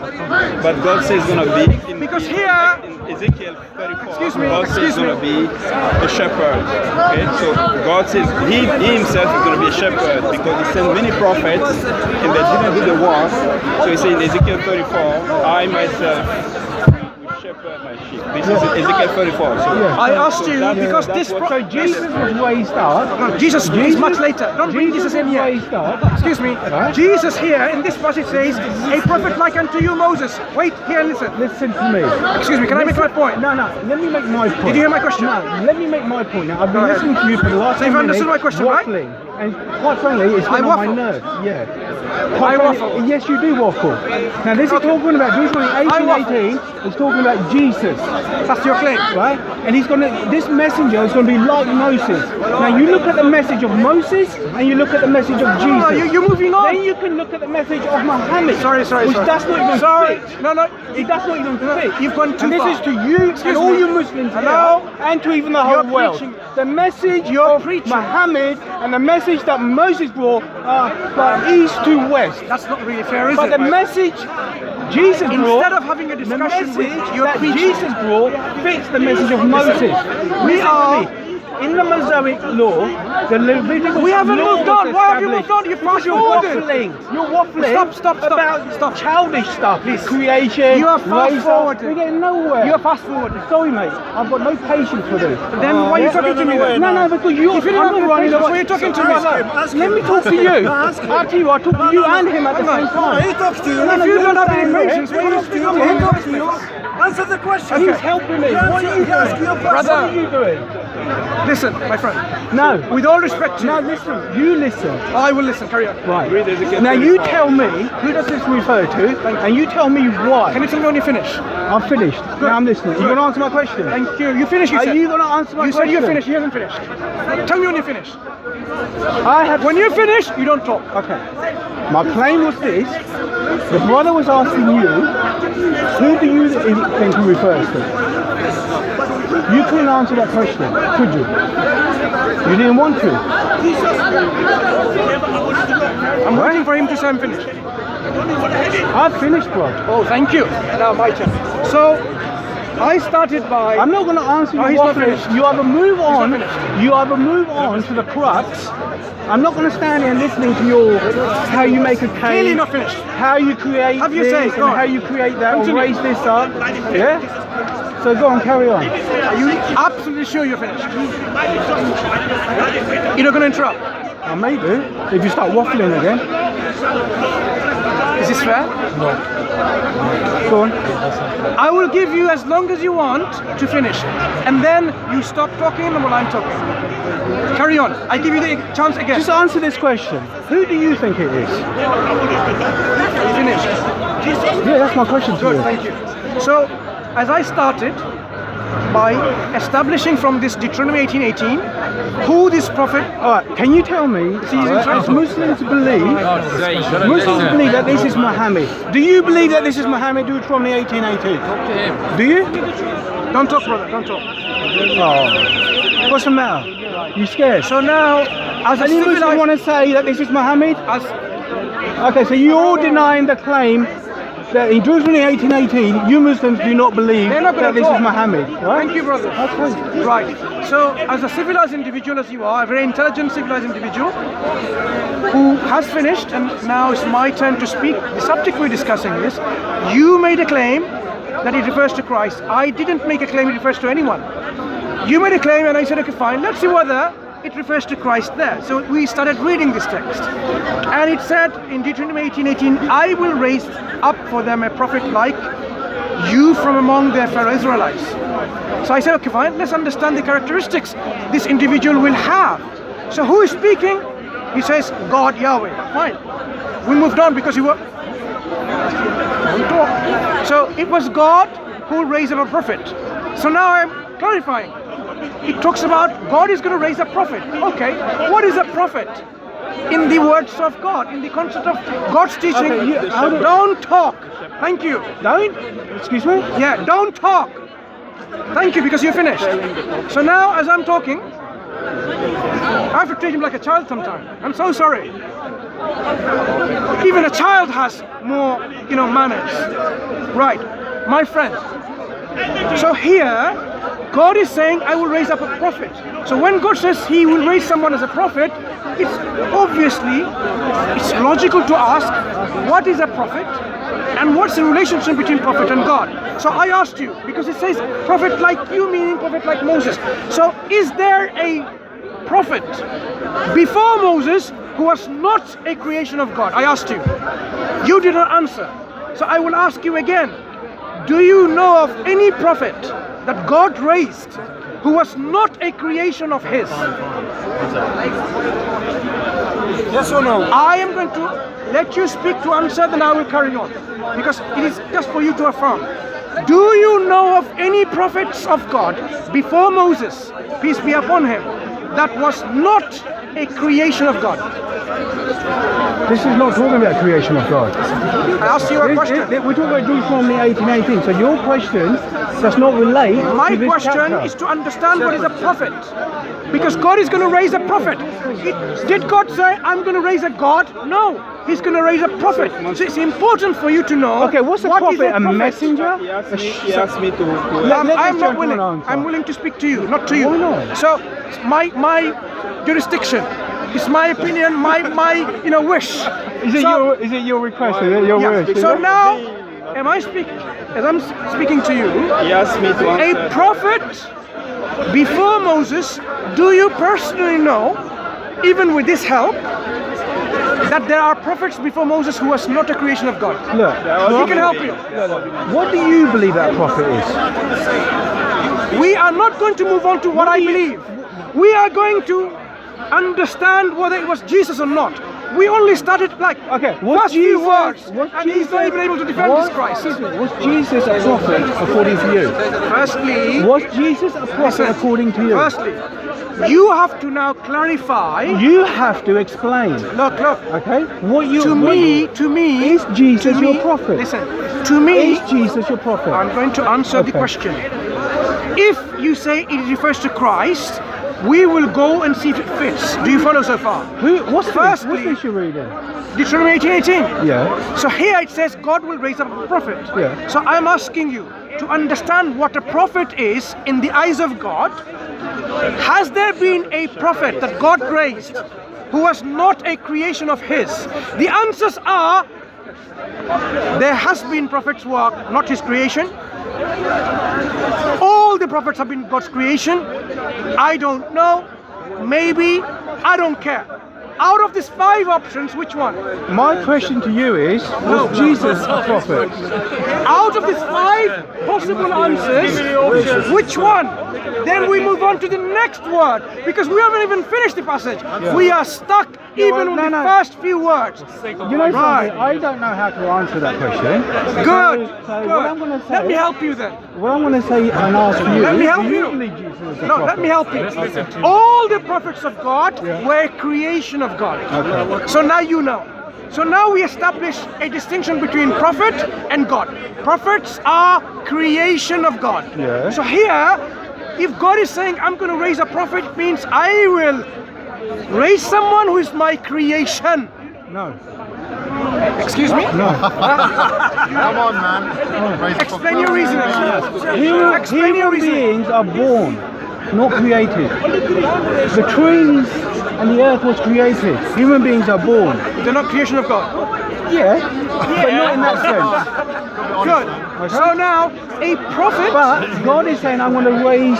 But God says it's going to be Because here, in Ezekiel 34. Excuse me, God says excuse it's going to be a shepherd. Okay, so God says he himself is going to be a shepherd because he sent many prophets and they didn't do the work. So he says in Ezekiel 34, I myself will shepherd my sheep. This is Ezekiel 34. So I asked you because this. So Jesus was raised up. No, Jesus is much later. Don't bring Jesus in here. Raised up. Excuse me. Right. Jesus here in this passage says, "A prophet like unto you, Moses." Wait here and listen. Listen to me. Excuse me. Can I make my point? No, let me make my point. Did you hear my question? No, let me make my point. Now, I've been Go ahead. listening to you for the last So you've 10 minutes. understood my question, right? waffling. And quite frankly, it's I getting on my waffle. nerves. Yeah. I Quite frankly, waffle. yes, you do waffle. Now, this is talking about Deuteronomy I waffle. 18:18. It's talking about Jesus. That's your claim. Right? And he's gonna, this messenger is gonna be like Moses. Now you look at the message of Moses and you look at the message of Jesus. Oh, you're moving on. Then you can look at the message of Muhammad. Sorry. Which does not even fit. No. It does not even fit. You've gone too and this far. is to you and all you Muslims Hello? here, and to even the whole You're world. preaching. The message You're of preaching. Muhammad and the message that Moses brought are from east to west. That's not really fair, is But it? the message Jesus brought, Instead of having a the discussion message with your that preaching, Jesus brought fits the message of Moses. We are- in the Mosaic law, the Levitical We haven't law moved was on. Why have you moved established. on? You Because fast you're forwarded. waffling. You're waffling. Stop. About childish stuff. Creation. You are fast race, forwarded. We're getting nowhere. You are fast forwarded. Sorry, mate. I've got no patience for this. Then why are you talking to me then? No, because you're If you don't have I'm running patience, away. why are you talking to me? Let me talk to you. I'll tell you, I talk to you and him at the same time. He talks to you. No, If you don't have any understand me. patience, why are you speaking to He him? talks to you. Answer the question. He's helping me. What are you Yes, doing? your What are you doing? Listen, my friend. No. With all respect to No, you, listen. You listen. I will listen. Carry on. Right. read Ezekiel Now you 34. tell me who does this refer to, and you tell me why. Can you tell me when you finish? I'm finished. Now I'm listening. You going to answer my question? Thank you. You finished. You Are said. you going to answer my You said question? you're finished. He hasn't finished. Tell me when you finish. I have. When you finish, you don't talk. Okay. My claim was this. The brother was asking you, who do you think he refers to? You couldn't answer that question, could you? You didn't want to. I'm waiting for him to say I'm finished. I've finished, bro. Oh, thank you. Now my turn. So, I started by. I'm not going to answer Oh, your he's not waffling. finished. You either move on. finished. You either move on to the crux. I'm not going to stand here listening to your how you make a Clearly cake, not finished. how you create Have your this, say, and go on. how you create that, Continue. or raise this up. Yeah. So go on, carry on. Are you absolutely sure you're finished? You're not going to interrupt. I may do if you start waffling again. Is this fair? Go on. I will give you as long as you want to finish, and then you stop talking while I'm talking. Carry on. I give you the chance again. Just answer this question. Who do you think it is? Are you finished? Yeah, that's my question to Good, you. thank you. So, as I started by establishing from this Deuteronomy 18:18 who this prophet. All right, can you tell me, he's in trouble. Muslims believe that this is Muhammad. Do you believe that this is Muhammad, Deuteronomy 18:18? Do you? Don't talk, brother. Don't talk. Oh, what's the matter? You scared? So now, as a Any Muslim civilized, want to say that this is Muhammad? as Okay, so you're denying the claim that in Deuteronomy 18:18, you Muslims do not believe They're not gonna that this talk. is Muhammad, right? Thank you, brother. Okay. Right. So, as a civilized individual as you are, a very intelligent civilized individual who has finished, and now it's my turn to speak. The subject we're discussing is, you made a claim that it refers to Christ. I didn't make a claim it refers to anyone. You made a claim and I said, okay, fine, let's see whether it refers to Christ there. So we started reading this text. And it said in Deuteronomy 18:18, I will raise up for them a prophet like you from among their fellow Israelites. So I said, okay, fine, let's understand the characteristics this individual will have. So who is speaking? He says, God, Yahweh. Fine. We moved on because he was. So it was God who raised up a prophet. So now I'm clarifying. It talks about God is going to raise a prophet. Okay, what is a prophet? In the words of God, in the concept of God's teaching, Okay, don't talk. Thank you. Don't? Excuse me? Yeah, don't talk. Thank you, because you're finished. So now, as I'm talking, I have to treat him like a child sometimes. I'm so sorry. Even a child has more, manners. Right, my friend. So here, God is saying, I will raise up a prophet. So when God says he will raise someone as a prophet, it's logical to ask, what is a prophet? And what's the relationship between prophet and God? So I asked you, because it says prophet like you, meaning prophet like Moses. So is there a prophet before Moses who was not a creation of God? I asked you. You did not answer. So I will ask you again. Do you know of any prophet that God raised who was not a creation of his? Yes or no? I am going to let you speak to answer, then I will carry on. Because it is just for you to affirm. Do you know of any prophets of God before Moses, peace be upon him, that was not a creation of God? This is not talking about creation of God. I asked you a question. We're talking about Deuteronomy 18:18. So your question does not relate My to this question chapter. is to understand what is a prophet. Because God is going to raise a prophet. Did God say, I'm going to raise a God? No. He's going to raise a prophet. So it's important for you to know. Okay, what's a what is prophet? A messenger? He asked me to I'm not willing. I'm willing to speak to you, not to you. Why not? So my jurisdiction. It's my opinion, my wish. Is it your request? Is it your wish? So now, am I speaking? As I'm speaking to you, he asked me to answer. a prophet before Moses, do you personally know, even with this help, that there are prophets before Moses who was not a creation of God? Look, He can help you. what do you believe that prophet is? We are not going to move on to what I believe. We are going to understand whether it was Jesus or not. We only started first few words, and he's not even able to defend this Christ. Was Jesus a prophet according to you? Firstly, Was Jesus a prophet according to you? Firstly, you have to now clarify. You have to explain. Look. Okay? To me, is Jesus to your me- prophet? Listen, to me, Is Jesus your prophet? I'm going to answer the Okay. question. If you say it refers to Christ, we will go and see if it fits. Do you follow so far? What's Firstly- this you're reading? Deuteronomy 18:18. Yeah. So here it says God will raise up a prophet. Yeah. So I'm asking you to understand what a prophet is in the eyes of God. Has there been a prophet that God raised who was not a creation of his? The answers are, there has been prophets who are not his creation. All the prophets have been God's creation. I don't know. Maybe. I don't care. Out of these 5 options, which one? My question to you is, was Jesus a prophet? Out of these 5 possible answers, which one? Then we move on to the next word, because we haven't even finished the passage. We are stuck even with the first few words. You know something? I don't know how to answer that question. Good. So what I'm going to say. Let me help you then. What I'm going to say and ask you. Let me help do you. believe Jesus is a No, prophet? let me help you. All the prophets of God were creation of God. Okay. So now you know. So now we establish a distinction between prophet and God. Prophets are creation of God. Yeah. So here, if God is saying, I'm going to raise a prophet, it means I will raise someone who is my creation. No. Excuse me? No. Come on, man. Explain your reason. Explain your Human reason. beings are born, not created. The trees and the earth was created. Human beings are born. They're not creation of God. Yeah, but not in that sense. Good. So now, a prophet, But God is saying, I'm going to raise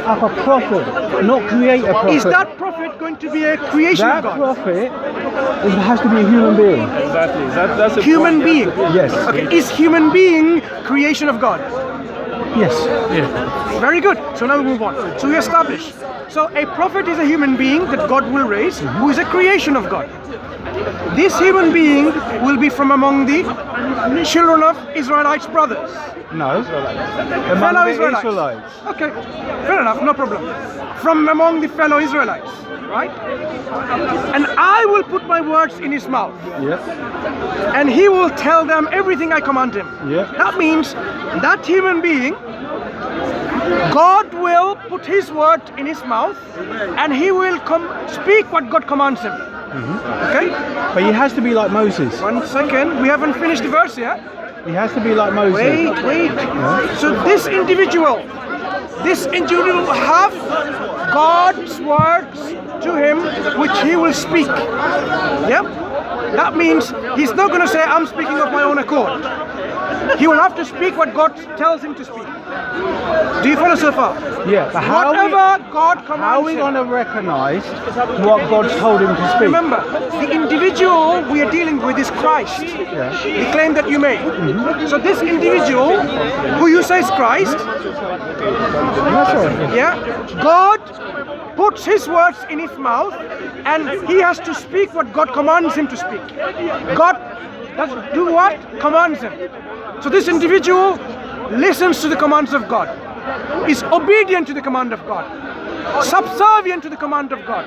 up a prophet, not create a prophet. is that prophet going to be a creation that of God? prophet has to be a human being. Exactly. That's a Human point. being. Yes. Okay, is human being creation of God? Yes. Very good. So now we move on. So we establish. So a prophet is a human being that God will raise, who is a creation of God. This human being will be from among the children of Israelites' brothers. No. Fellow Among the Israelites. Israelites. Okay, fair enough, no problem. From among the fellow Israelites, right? And I will put my words in his mouth, Yes. and he will tell them everything I command him. Yeah. That means that human being, God will put his word in his mouth, and he will speak what God commands him. Okay? But he has to be like Moses. 1 second, we haven't finished the verse yet. He has to be like Moses. Wait. So this individual will have God's words to him which he will speak. Yep. That means he's not going to say, I'm speaking of my own accord. He will have to speak what God tells him to speak. Do you follow so far? Yeah, but Whatever God commands how are we him. going to recognize what God's told him to speak? Remember, the individual we are dealing with is Christ. The claim that you made. So this individual, who you say is Christ, That's right. yeah, God puts his words in his mouth and he has to speak what God commands him to speak. God does do what? Commands him. So this individual listens to the commands of God, is obedient to the command of God, subservient to the command of God.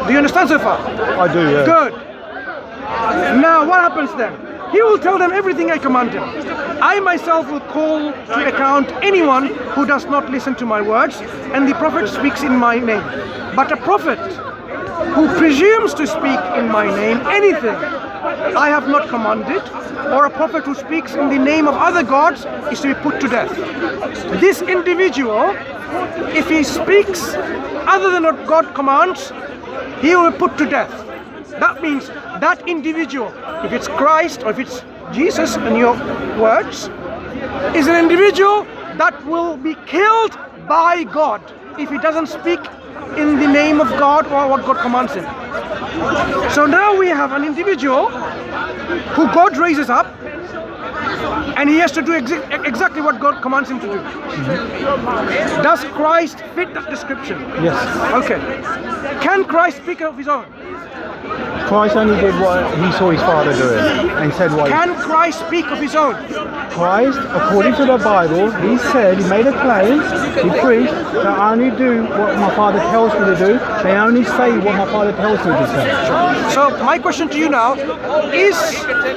Do you understand so far? I do, yeah. Good. Now what happens then? He will tell them everything I command him. I myself will call to account anyone who does not listen to my words, and the prophet speaks in my name. But a prophet who presumes to speak in my name anything I have not commanded, or a prophet who speaks in the name of other gods, is to be put to death. This individual, if he speaks other than what God commands, he will be put to death. That means that individual, if it's Christ or if it's Jesus in your words, is an individual that will be killed by God if he doesn't speak in the name of God or what God commands him. So now we have an individual who God raises up, and he has to do exactly what God commands him to do. Does Christ fit that description? Yes. Okay. Can Christ speak of his own? Christ only did what he saw his Father doing and said what Can Christ speak of his own? Christ, according to the Bible, he said, he made a claim, he preached, that I only do what my Father tells me to do, they only say what my Father tells me to say. So my question to you now, is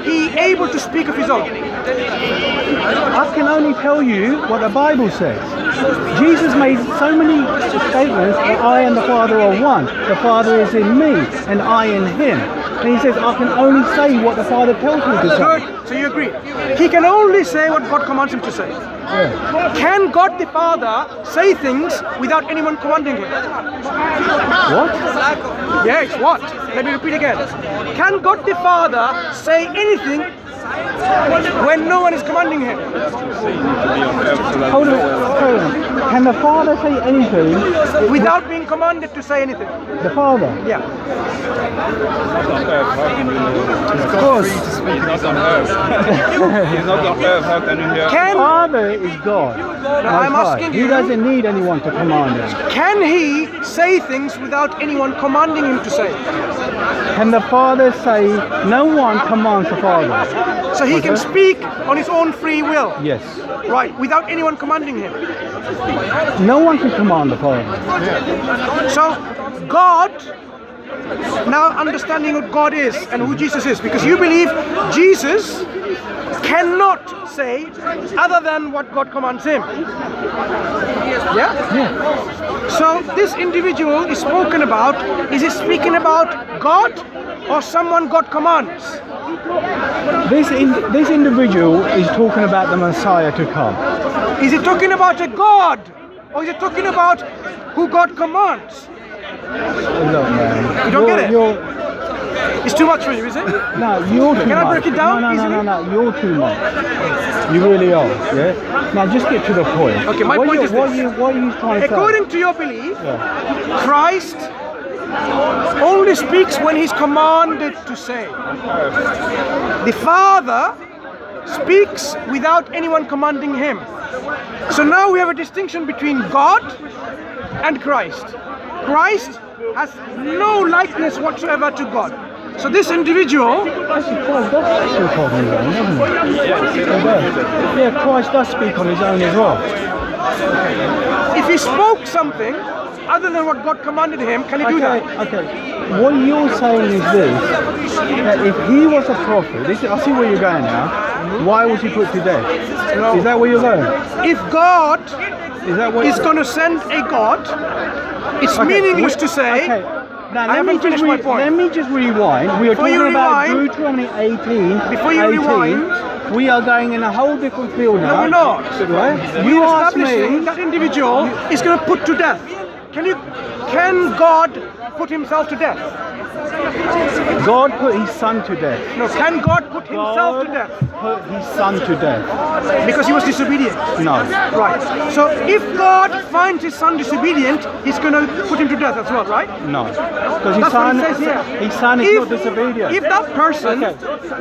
he able to speak of his own? I can only tell you what the Bible says. Jesus made so many statements that I and the Father are one. The Father is in me and I in him. And he says, I can only say what the Father tells me to say. Good. So you agree. He can only say what God commands him to say. Yeah. Can God the Father say things without anyone commanding him? What? Yes, what? Let me repeat again. Can God the Father say anything when no one is commanding him? Hold on. Can the Father say anything Without being commanded to say anything? The Father? Yeah. Of course. He's not on earth. He's not on earth. How can you hear? Can Father is God. I'm Most High. asking He you, doesn't need anyone to command him. can he say things without anyone commanding him to say? Can the Father say, no one commands the Father? So he can speak on his own free will, Yes. right, without anyone commanding him. No one can command the Father. So God, now understanding what God is and who Jesus is, because you believe Jesus cannot say other than what God commands him. Yeah? Yeah. So this individual is spoken about, is he speaking about God or someone God commands? This individual is talking about the Messiah to come. Is he talking about a God or is he talking about who God commands? Look, man. You don't get it? You're, It's too much for you, is it? no, you're too much. Can I break it down No, easily? you're too much. You really are, yeah? Now just get to the point. Okay, my point is what this. What are you trying to say? According to your belief, Yeah. Christ only speaks when he's commanded to say. The Father speaks without anyone commanding him. So now we have a distinction between God and Christ. Christ has no likeness whatsoever to God. So this individual, Actually, Christ does speak on his own, doesn't he? Yeah, Christ does speak on his own as well. if he spoke something other than what God commanded him, can he do that? Okay. What you're saying is this: that if he was a prophet, I see where you're going now. Why was he put to death? Is that where you're going? If God Is that what? is going to send a God, it's meaningless to say, Now, I haven't finished my point. Let me just rewind. We are Before you talking about rewind- Deuteronomy 18. Before you 18. rewind- We are going in a whole different field now. No, we're not. Right? We're You asked establishing me. that individual is going to put to death. Can God put himself to death? God put his son to death. No, can God put himself to death? Put his son to death. Because he was disobedient. No. Right. So if God finds his son disobedient, he's going to put him to death as well, right? No. Because That's what it says here. his son is not disobedient. If that person, Okay,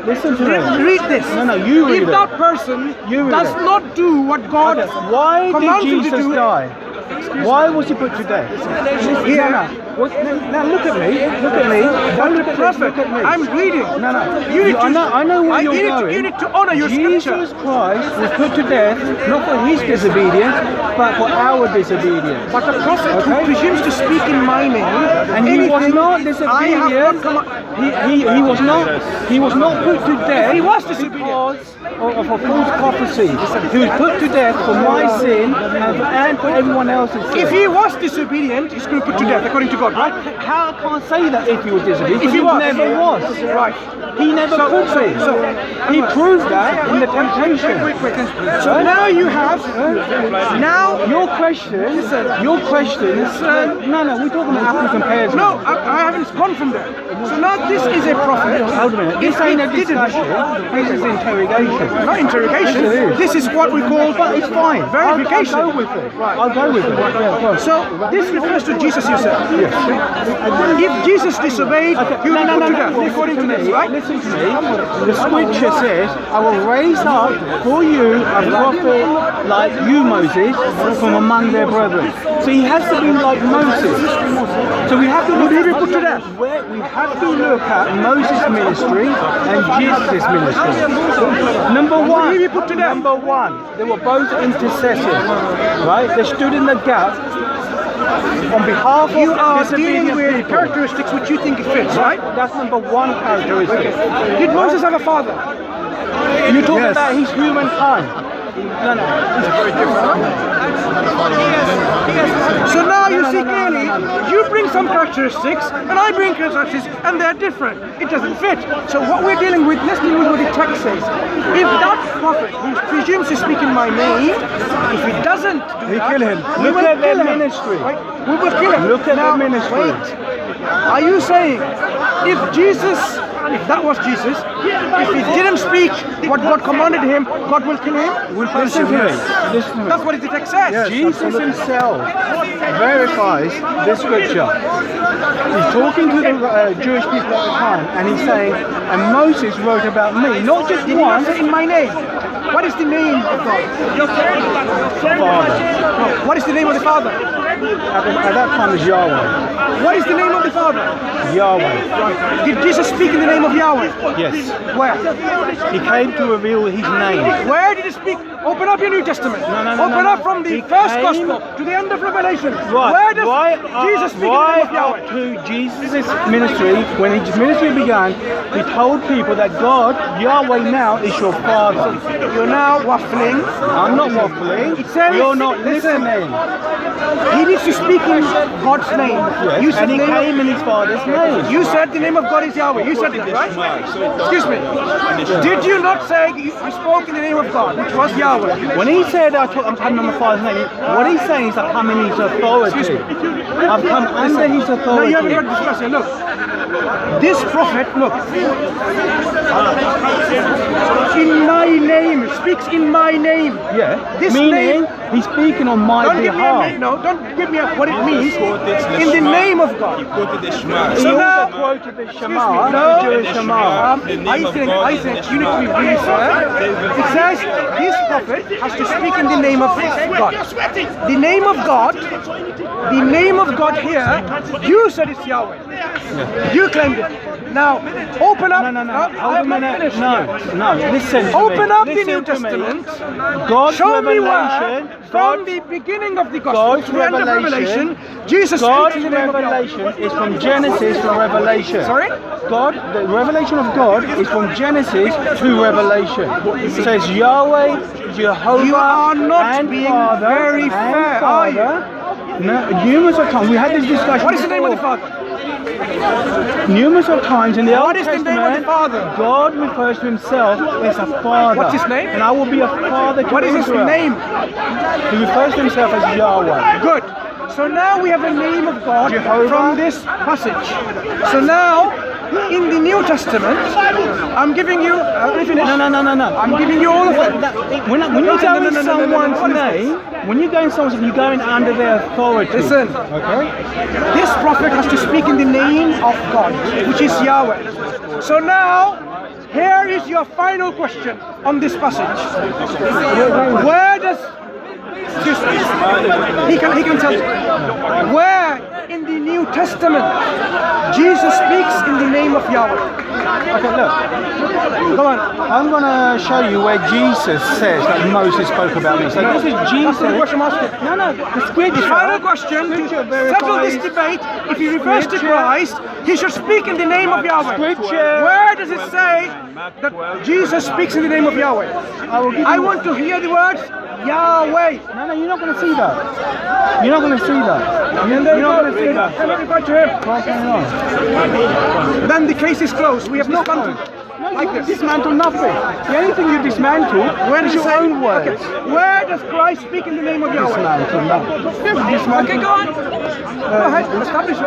listen to me. read this. No, you read If it. that person You read does it. not do what God Okay, why did commands him to Jesus do, die? Why was he put to death? Here. Now look at me. Look at me. Don't look at prophet, Look at me. I'm reading. No. You need to, I know where you're going. You need to honor your Jesus scripture. Christ was put to death not for his disobedience, but for our disobedience. But the prophet who presumes to speak in my name, And he was not I have not disobedient. He was not put to death. He was disobedient. Because of a false prophecy. He was put to death for my sin and for everyone else's sin. If he was disobedient, he's going to put to death according to God, right? How I can't say that if he was disobedient? If he Because was. never was. Right. He never could be. He proved that in the temptation. So now you have, now, Your question, no, we're talking about apples and pears. no, I haven't gone from there. So now this is a prophet. Hold a minute. This ain't a discussion. This is interrogation. Not interrogation. Yes, it is. This is what we call It's fine. verification. I'll go with it. Right. I'll go with it. Yeah, go on. So this refers to Jesus, you said. Yes. If Jesus disobeyed, he would be put to death, according to this, right? Listen to me. The scripture says, I will raise up for you a prophet like you, Moses, from among their brethren. So he has to be like Moses. So we have to look at put to death. we have to look at Moses' ministry and Jesus' ministry. Number one, he be put to death? Number one, they were both intercessors, right? They stood in the gap on behalf of You are disobedient dealing with people. characteristics which you think it fits, right? That's number one characteristic. Did Moses have a father? You're talking about his humankind. No. So now you see clearly, you bring some characteristics, and I bring characteristics, and they're different. It doesn't fit. So what we're dealing with, let's deal with what the text says. If that prophet who presumes to speak in my name, if he doesn't do that, kill him. we Look will at their kill him. ministry. Right? We will kill him. Look at now, their ministry. Wait. Are you saying if that was Jesus, if he didn't speak what God commanded him, God will kill him? Listen to me. That's what the text says. Jesus himself verifies this scripture. He's talking to the Jewish people at the time, and he's saying, and Moses wrote about me, not just Did he not once, say in my name? What is the name of God? Father. No, what is the name of the Father? At that time it was Yahweh. What is the name of the Father? Yahweh. Did Jesus speak in the name of Yahweh? Yes. Where? He came to reveal his name. Where did he speak? Open up your New Testament. No, Open up no. from the He first came- Gospel to the end of Revelation. Right. Where does Jesus speak in the name of Yahweh? Up to Jesus' ministry, when his ministry began, he told people that God, Yahweh now, is your Father. You're now waffling. I'm not waffling. It says- You're not listen. listening. He needs to speak in God's name. Yes. You said And he the name of- came in his Father's name. You said the name of God is Yahweh. You said that, right? Excuse me. Did you not say you spoke in the name of God, which was Yahweh? When he said I'm coming on my Father's name, what he's saying is I come in his authority. I've come under his No, authority. you haven't heard this question. Look, this prophet, look, in my name, speaks in my name. Yeah. This Meaning name- he's speaking on my Don't give me a behalf. name. No, don't give me what it means. In the name of God. Quoted the Shema. He So also now- quoted the Excuse Shema, me, the no. Jewish Shema. I think you need to be really fair. It says this prophet has to speak in the name of God. The name of God here, you said it's Yahweh. You claimed it. Now, open up. No. I Hold a have not minute. finished No. yet. Listen to me. Open up the Listen New to me. Testament. God's Show me where, revelation. from the beginning of the Gospel God's to the end of revelation. Revelation, Jesus God's speaks in the name of Yahweh. revelation is from Genesis to Revelation. Sorry? The revelation of God is from Genesis to Revelation. It says Yahweh, Jehovah, You are not and being Father, very and fair, are you? Father. No, numerous of times we had this discussion. What is the name of the before. Father? Numerous of times in the What Old is the Testament, name of the Father? God refers to himself as a father. What's his name? And I will be a father to What is his Israel. name? He refers to himself as Yahweh. Good. So now we have a name of God Jehovah. from this passage. So now, in the New Testament, I'm giving you. Let me finish. No. I'm giving you all of it. When you go No, in someone's What is name, when you go in someone's name, you're going under their authority. Listen. Okay? This prophet has to speak in the name of God, which is Yahweh. So now, here is your final question on this passage. Where does he can tell you where in the New Testament Jesus speaks in the name of Yahweh? Okay, look. Come on. I'm going to show you where Jesus says that Moses spoke about me. So this is Jesus. That's the question I'm asking. No, the scripture. Final question to settle this debate. If he refers to Christ, he should speak in the name of Yahweh. Scripture. Where does it say that Jesus speaks in the name of Yahweh? I want to hear the words Yahweh. No, you're not going to see that. You're not going to see that. You're not going to see that. Can I refer to him? What's going on? Then the case is closed. We have dismantled. No, Like you this. dismantle nothing. The only thing you dismantle is your own words. Okay. Where does Christ speak in the name of Yahweh? Dismantle, no. Okay, go on. Go ahead. Establish it.